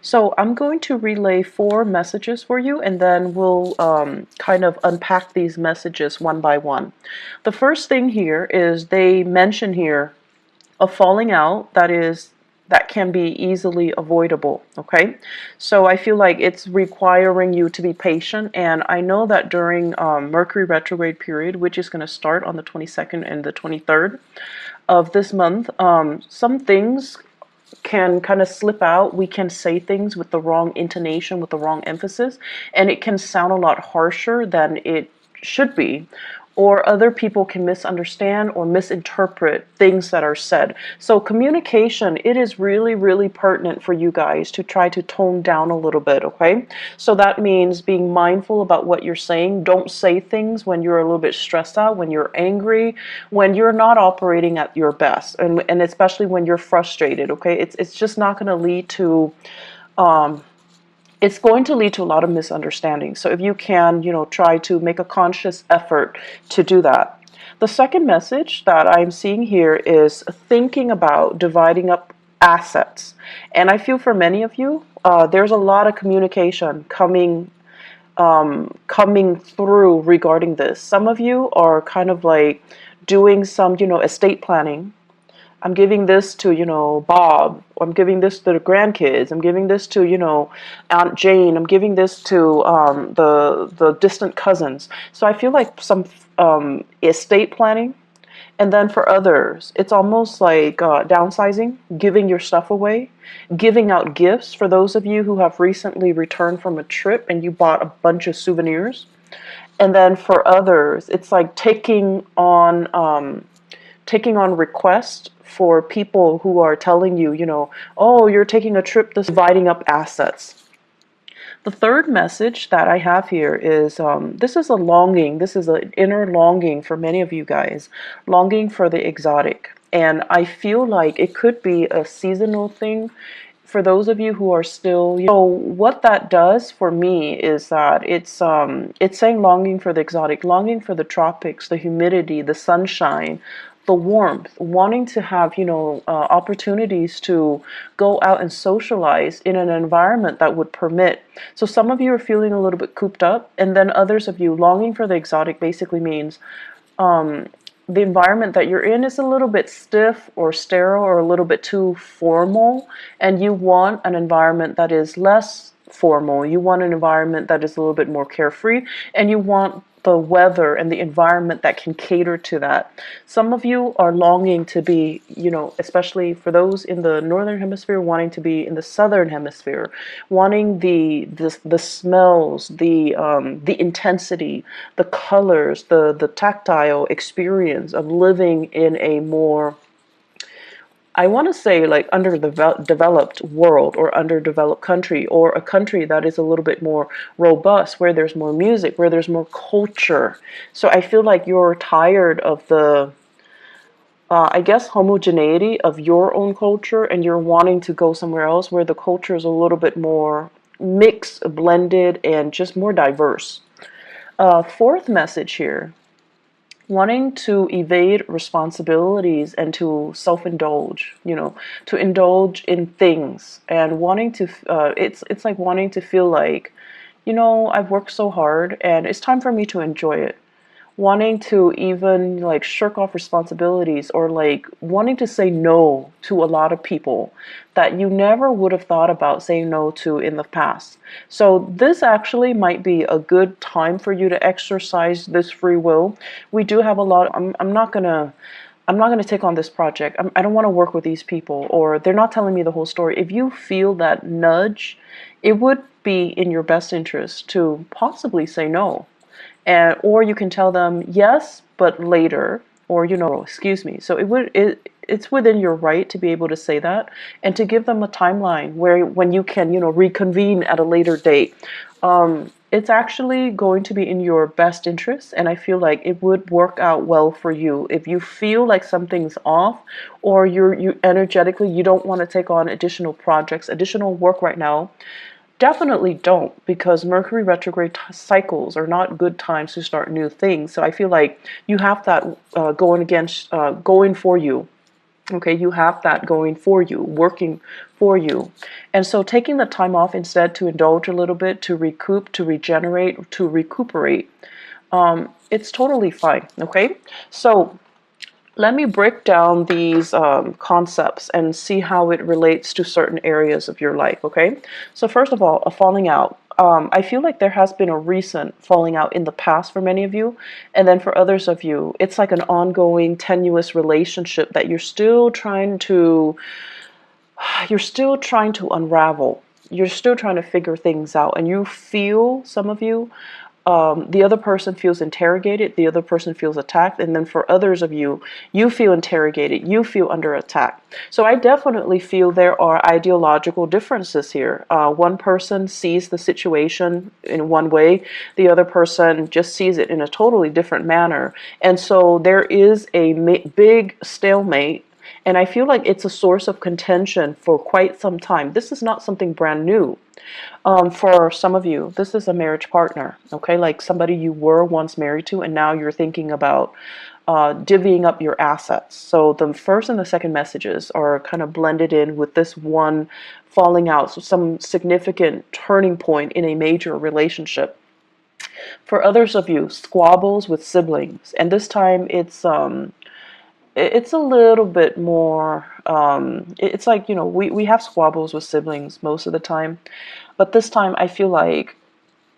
So I'm going to relay 4 messages for you, and then we'll kind of unpack these messages one by one. The first thing here is they mention here a falling out that can be easily avoidable. Okay, so I feel like it's requiring you to be patient, and I know that during Mercury retrograde period, which is going to start on the 22nd and the 23rd of this month, some things can kind of slip out. We can say things with the wrong intonation, with the wrong emphasis, and it can sound a lot harsher than it should be. Or other people can misunderstand or misinterpret things that are said. So communication, it is really, really pertinent for you guys to try to tone down a little bit, okay? So that means being mindful about what you're saying. Don't say things when you're a little bit stressed out, when you're angry, when you're not operating at your best, and especially when you're frustrated, okay? It's just not going to lead to it's going to lead to a lot of misunderstandings. So if you can, try to make a conscious effort to do that. The second message that I'm seeing here is thinking about dividing up assets. And I feel for many of you, there's a lot of communication coming through regarding this. Some of you are kind of like doing some, estate planning. I'm giving this to, Bob. I'm giving this to the grandkids. I'm giving this to, Aunt Jane. I'm giving this to the distant cousins. So I feel like some estate planning. And then for others, it's almost like downsizing, giving your stuff away, giving out gifts for those of you who have recently returned from a trip and you bought a bunch of souvenirs. And then for others, it's like taking on requests for people who are telling you, oh, you're taking a trip, this dividing up assets. The third message that I have here is this is a longing, this is an inner longing for many of you guys, longing for the exotic. And I feel like it could be a seasonal thing for those of you who are still, so what that does for me is that it's saying longing for the exotic, longing for the tropics, the humidity, the sunshine, the warmth, wanting to have, opportunities to go out and socialize in an environment that would permit. So some of you are feeling a little bit cooped up, and then others of you longing for the exotic basically means the environment that you're in is a little bit stiff or sterile or a little bit too formal, and you want an environment that is less formal. You want an environment that is a little bit more carefree, and you want the weather and the environment that can cater to that. Some of you are longing to be, especially for those in the northern hemisphere, wanting to be in the southern hemisphere, wanting the smells, the intensity, the colors, the tactile experience of living in a more, I want to say, like underdeveloped world or underdeveloped country, or a country that is a little bit more robust, where there's more music, where there's more culture. So I feel like you're tired of the, I guess, homogeneity of your own culture, and you're wanting to go somewhere else where the culture is a little bit more mixed, blended, and just more diverse. Fourth message here, wanting to evade responsibilities and to self-indulge, to indulge in things, and wanting to, it's like wanting to feel like, I've worked so hard and it's time for me to enjoy it. Wanting to even like shirk off responsibilities, or like wanting to say no to a lot of people that you never would have thought about saying no to in the past. So this actually might be a good time for you to exercise this free will. We do have a lot. I'm not gonna take on this project. I don't want to work with these people, or they're not telling me the whole story. If you feel that nudge, it would be in your best interest to possibly say no. Or you can tell them yes, but later, or excuse me. So it's within your right to be able to say that, and to give them a timeline when you can reconvene at a later date. It's actually going to be in your best interest, and I feel like it would work out well for you. If you feel like something's off, or you energetically you don't want to take on additional projects, additional work right now, definitely don't, because Mercury retrograde cycles are not good times to start new things. So I feel like you have that going for you. Okay, you have that going for you, working for you. And so taking the time off instead to indulge a little bit, to recoup, to regenerate, to recuperate, it's totally fine. Okay, so let me break down these concepts and see how it relates to certain areas of your life, okay? So first of all, a falling out. I feel like there has been a recent falling out in the past for many of you, and then for others of you, it's like an ongoing, tenuous relationship that you're still trying to unravel. You're still trying to figure things out, and you feel, some of you, the other person feels interrogated, the other person feels attacked, and then for others of you, you feel interrogated, you feel under attack. So I definitely feel there are ideological differences here. One person sees the situation in one way, the other person just sees it in a totally different manner. And so there is a big stalemate. And I feel like it's a source of contention for quite some time. This is not something brand new. For some of you, this is a marriage partner, okay? Like somebody you were once married to, and now you're thinking about divvying up your assets. So the first and the second messages are kind of blended in with this one falling out, so some significant turning point in a major relationship. For others of you, squabbles with siblings, and this time it's a little bit more, it's like, you know, we have squabbles with siblings most of the time, but this time I feel like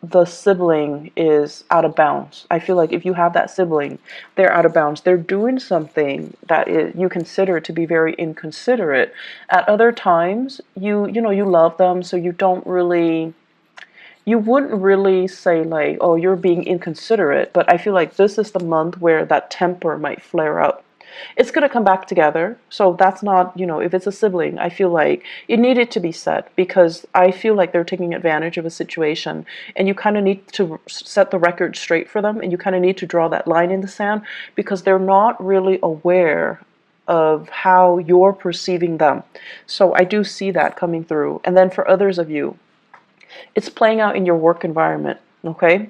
the sibling is out of bounds. I feel like if you have that sibling, they're out of bounds. They're doing something that you consider to be very inconsiderate. At other times, you know, you love them, so you wouldn't really say like, oh, you're being inconsiderate, but I feel like this is the month where that temper might flare up. It's going to come back together. So that's not, you know, if it's a sibling, I feel like it needed to be said, because I feel like they're taking advantage of a situation, and you kind of need to set the record straight for them, and you kind of need to draw that line in the sand, because they're not really aware of how you're perceiving them. So I do see that coming through. And then for others of you, it's playing out in your work environment, okay?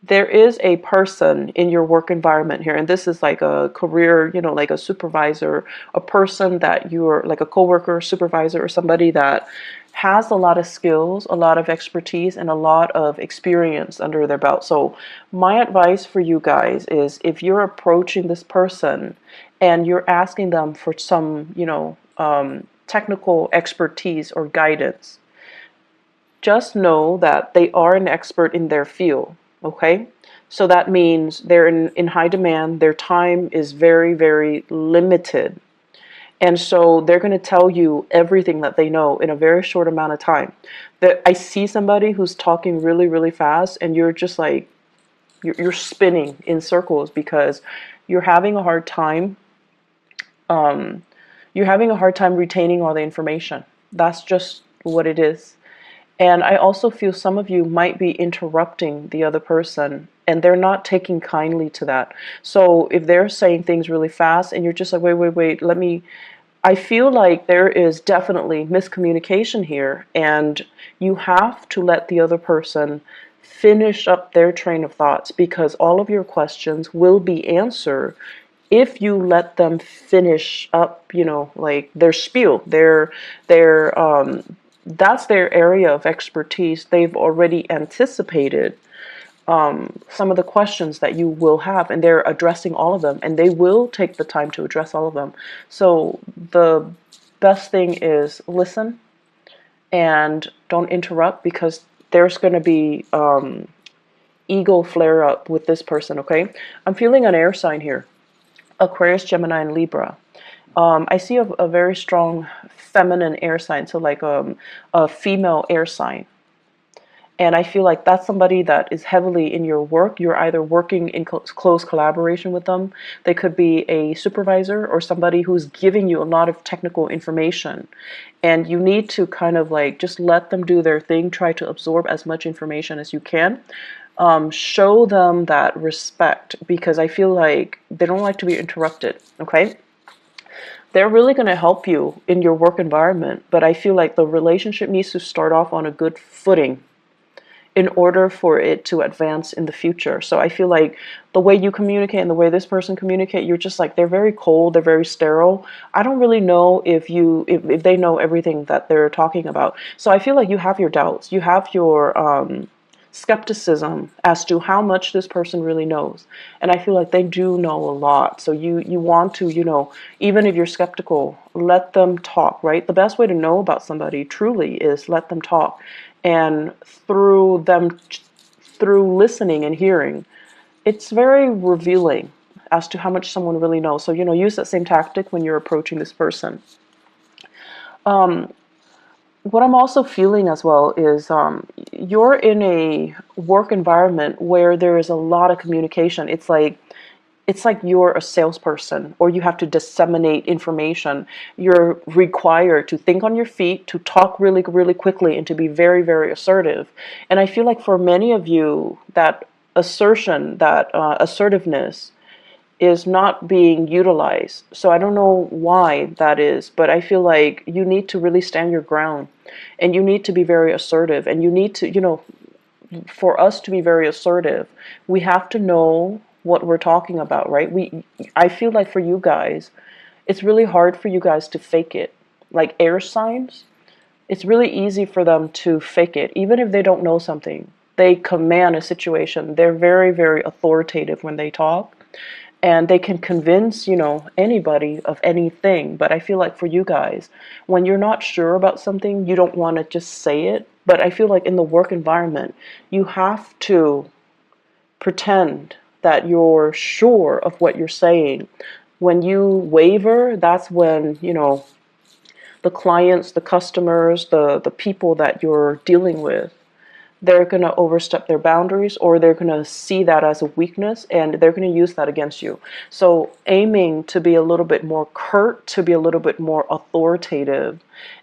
There is a person in your work environment here, and this is like a career, you know, like a supervisor, a person that you're like a coworker, supervisor, or somebody that has a lot of skills, a lot of expertise, and a lot of experience under their belt. So my advice for you guys is, if you're approaching this person and you're asking them for some, you know, technical expertise or guidance, just know that they are an expert in their field. Okay, so that means they're in high demand. Their time is very, very limited. And so they're going to tell you everything that they know in a very short amount of time. That I see somebody who's talking really, really fast, and you're just like, you're spinning in circles, because you're having a hard time. You're having a hard time retaining all the information. That's just what it is. And I also feel some of you might be interrupting the other person, and they're not taking kindly to that. So if they're saying things really fast and you're just like, wait, I feel like there is definitely miscommunication here, and you have to let the other person finish up their train of thoughts, because all of your questions will be answered if you let them finish up, you know, like their spiel, their that's their area of expertise. They've already anticipated some of the questions that you will have, and they're addressing all of them, and they will take the time to address all of them. So the best thing is listen and don't interrupt, because there's going to be ego flare up with this person, okay? I'm feeling an air sign here: Aquarius, Gemini, and Libra. I see a very strong feminine air sign, so like a female air sign. And I feel like that's somebody that is heavily in your work. You're either working in close collaboration with them. They could be a supervisor or somebody who's giving you a lot of technical information. And you need to kind of like just let them do their thing. Try to absorb as much information as you can. Show them that respect, because I feel like they don't like to be interrupted, okay? They're really going to help you in your work environment, but I feel like the relationship needs to start off on a good footing. in order for it to advance in the future. So I feel like the way you communicate and the way this person communicate, you're just like, they're very cold, they're very sterile. I don't really know if they know everything that they're talking about. So I feel like you have your doubts, you have your skepticism as to how much this person really knows. And I feel like they do know a lot. So you want to, even if you're skeptical, let them talk, right? The best way to know about somebody truly is let them talk. And through listening and hearing, it's very revealing as to how much someone really knows. So, use that same tactic when you're approaching this person. What I'm also feeling as well is you're in a work environment where there is a lot of communication. It's like you're a salesperson, or you have to disseminate information. You're required to think on your feet, to talk really, really quickly, and to be very, very assertive. And I feel like for many of you, that assertiveness is not being utilized. So I don't know why that is, but I feel like you need to really stand your ground, and you need to be very assertive, and you need to, for us to be very assertive, we have to know what we're talking about, right? I feel like for you guys, it's really hard for you guys to fake it. Like air signs, it's really easy for them to fake it, even if they don't know something. They command a situation. They're very, very authoritative when they talk, and they can convince, anybody of anything. But I feel like for you guys, when you're not sure about something, you don't want to just say it. But I feel like in the work environment, you have to pretend that you're sure of what you're saying. When you waver, that's when, the clients, the customers, the people that you're dealing with, they're going to overstep their boundaries, or they're going to see that as a weakness, and they're going to use that against you. So aiming to be a little bit more curt, to be a little bit more authoritative,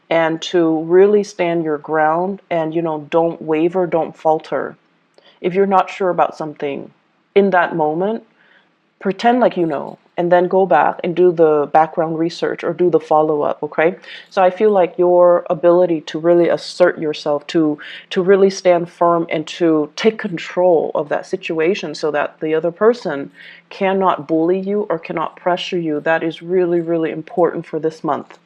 and to really stand your ground, and, don't waver, don't falter. If you're not sure about something in that moment, pretend like you know, and then go back and do the background research or do the follow-up. Okay, so I feel like your ability to really assert yourself, to really stand firm, and to take control of that situation so that the other person cannot bully you or cannot pressure you, that is really, really important for this month.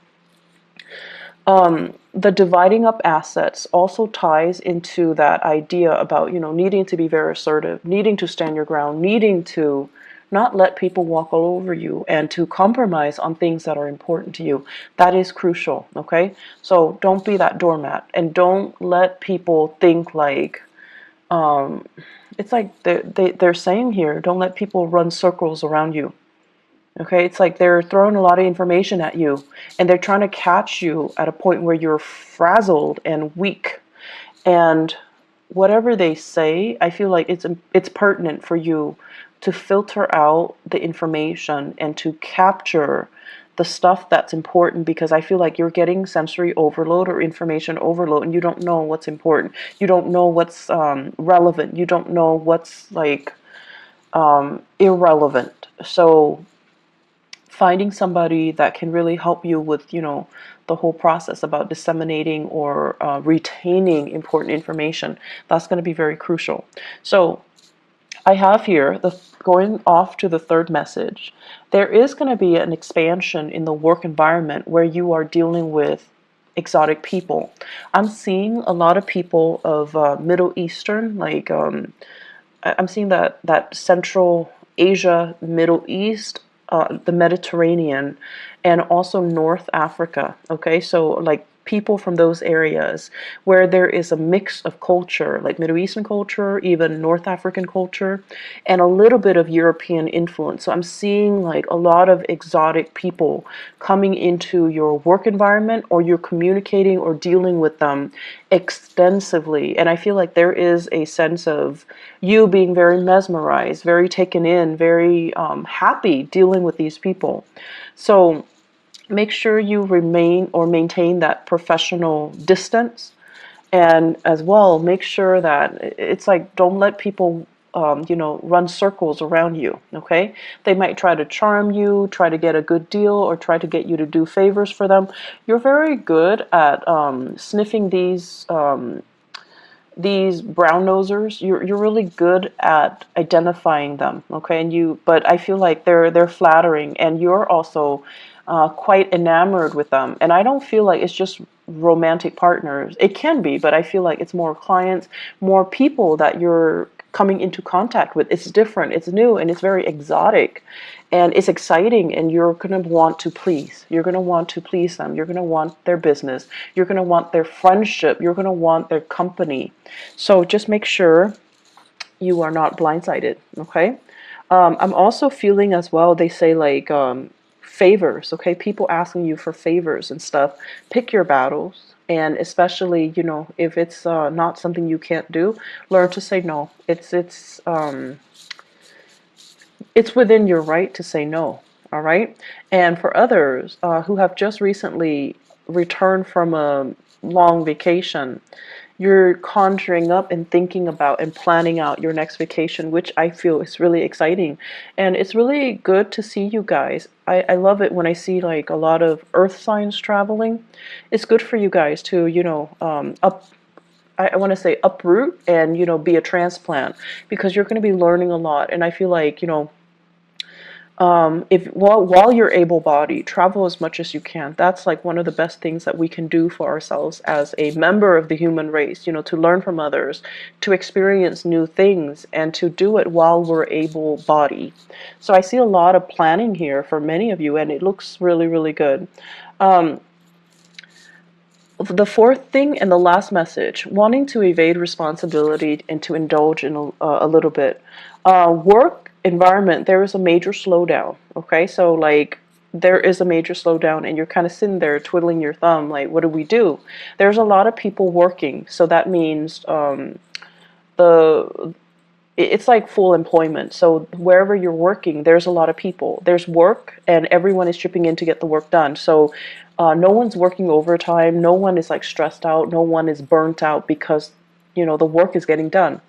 The dividing up assets also ties into that idea about, needing to be very assertive, needing to stand your ground, needing to not let people walk all over you, and to compromise on things that are important to you. That is crucial, okay? So don't be that doormat, and don't let people think like, it's like they're saying here, don't let people run circles around you. Okay, it's like they're throwing a lot of information at you, and they're trying to catch you at a point where you're frazzled and weak. And whatever they say, I feel like it's pertinent for you to filter out the information and to capture the stuff that's important, because I feel like you're getting sensory overload or information overload, and you don't know what's important. You don't know what's relevant. You don't know what's like irrelevant. So finding somebody that can really help you with, the whole process about disseminating or retaining important information, that's going to be very crucial. So I have here, going off to the third message, there is going to be an expansion in the work environment where you are dealing with exotic people. I'm seeing a lot of people of Middle Eastern, like I'm seeing that Central Asia, Middle East, the Mediterranean, and also North Africa. Okay, so like people from those areas where there is a mix of culture, like Middle Eastern culture, even North African culture, and a little bit of European influence. So I'm seeing like a lot of exotic people coming into your work environment, or you're communicating or dealing with them extensively. And I feel like there is a sense of you being very mesmerized, very taken in, very happy dealing with these people. So make sure you remain or maintain that professional distance, and as well make sure that it's like, don't let people run circles around you. Okay, they might try to charm you, try to get a good deal, or try to get you to do favors for them. You're very good at sniffing these brown nosers, you're really good at identifying them, okay? But I feel like they're flattering, and you're also quite enamored with them. And I don't feel like it's just romantic partners. It can be, but I feel like it's more clients, more people that you're coming into contact with. It's different, it's new, and it's very exotic, and it's exciting, and you're going to want to please. You're going to want to please them. You're going to want their business. You're going to want their friendship. You're going to want their company. So just make sure you are not blindsided, okay? I'm also feeling as well, they say like favors, okay? People asking you for favors and stuff. Pick your battles. And especially, you know, if it's not something you can't do, learn to say no. It's within your right to say no, all right? And for others who have just recently returned from a long vacation, you're conjuring up and thinking about and planning out your next vacation, which I feel is really exciting. And it's really good to see you guys. I love it when I see like a lot of earth signs traveling. It's good for you guys to, you know, I want to say uproot and, you know, be a transplant, because you're going to be learning a lot. And I feel like, you know, if while you're able-bodied, travel as much as you can. That's like one of the best things that we can do for ourselves as a member of the human race, you know, to learn from others, to experience new things, and to do it while we're able-bodied. So I see a lot of planning here for many of you, and it looks really, really good. The fourth thing and the last message, wanting to evade responsibility and to indulge in a little bit. Work environment, there is a major slowdown, okay? So like there is a major slowdown, and you're kind of sitting there twiddling your thumb like, what do we do? There's a lot of people working, so that means the it's like full employment. So wherever you're working, there's a lot of people. There's work, and everyone is chipping in to get the work done. So no one's working overtime. No one is like stressed out. No one is burnt out because, you know, the work is getting done.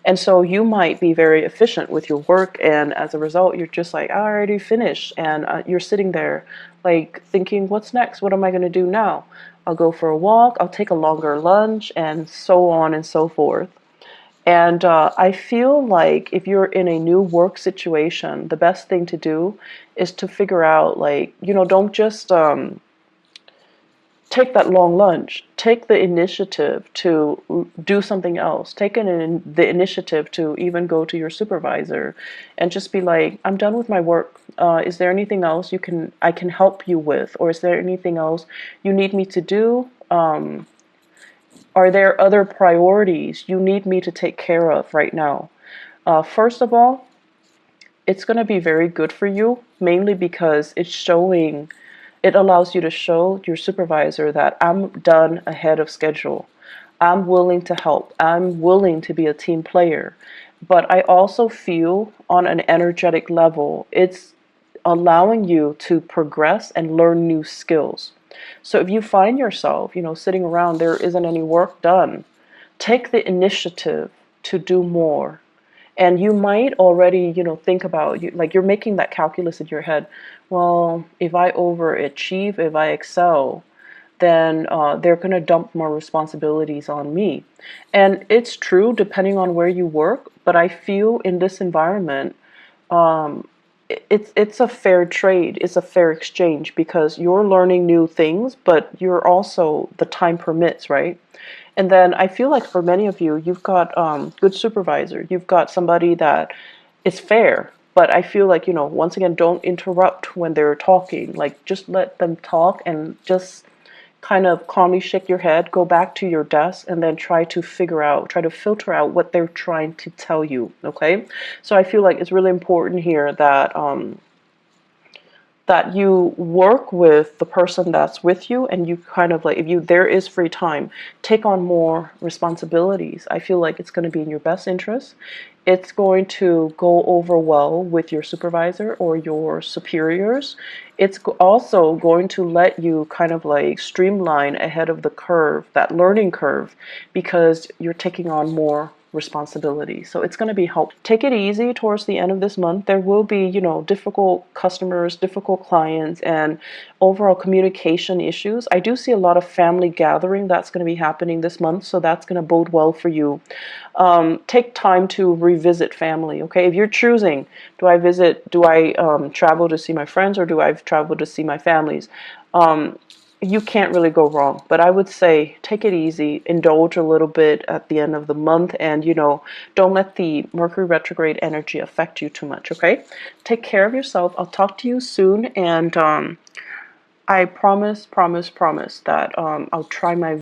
And so you might be very efficient with your work, and as a result, you're just like, I already finished, and you're sitting there like thinking, what's next? What am I going to do now? I'll go for a walk. I'll take a longer lunch, and so on and so forth. And I feel like if you're in a new work situation, the best thing to do is to figure out, like, you know, don't just take that long lunch. Take the initiative to do something else. Take the initiative to even go to your supervisor and just be like, I'm done with my work. Is there anything else I can help you with? Or is there anything else you need me to do? Are there other priorities you need me to take care of right now? First of all, it's going to be very good for you, mainly because it allows you to show your supervisor that I'm done ahead of schedule. I'm willing to help. I'm willing to be a team player. But I also feel on an energetic level, it's allowing you to progress and learn new skills. So if you find yourself, you know, sitting around, there isn't any work done, take the initiative to do more. And you might already, you know, think about, like you're making that calculus in your head. Well, if I overachieve, if I excel, then they're going to dump more responsibilities on me. And it's true depending on where you work, but I feel in this environment, it's a fair trade. It's a fair exchange, because you're learning new things, but you're also, the time permits, right? And then I feel like for many of you, you've got good supervisor. You've got somebody that is fair. But I feel like, you know, once again, don't interrupt when they're talking. Like, just let them talk, and just kind of calmly shake your head, go back to your desk, and then try to filter out what they're trying to tell you, okay? So I feel like it's really important here that that you work with the person that's with you, and you kind of like, if there is free time, take on more responsibilities. I feel like it's going to be in your best interest. It's going to go over well with your supervisor or your superiors. It's also going to let you kind of like streamline ahead of the curve, that learning curve, because you're taking on more responsibility. So it's going to be helpful. Take it easy towards the end of this month. There will be, you know, difficult customers, difficult clients, and overall communication issues. I do see a lot of family gathering that's going to be happening this month, so that's going to bode well for you. Take time to revisit family, okay? If you're choosing, do I travel to see my friends, or do I travel to see my families? You can't really go wrong. But I would say take it easy, indulge a little bit at the end of the month, and, you know, don't let the Mercury retrograde energy affect you too much, okay? Take care of yourself. I'll talk to you soon, and I promise that I'll try my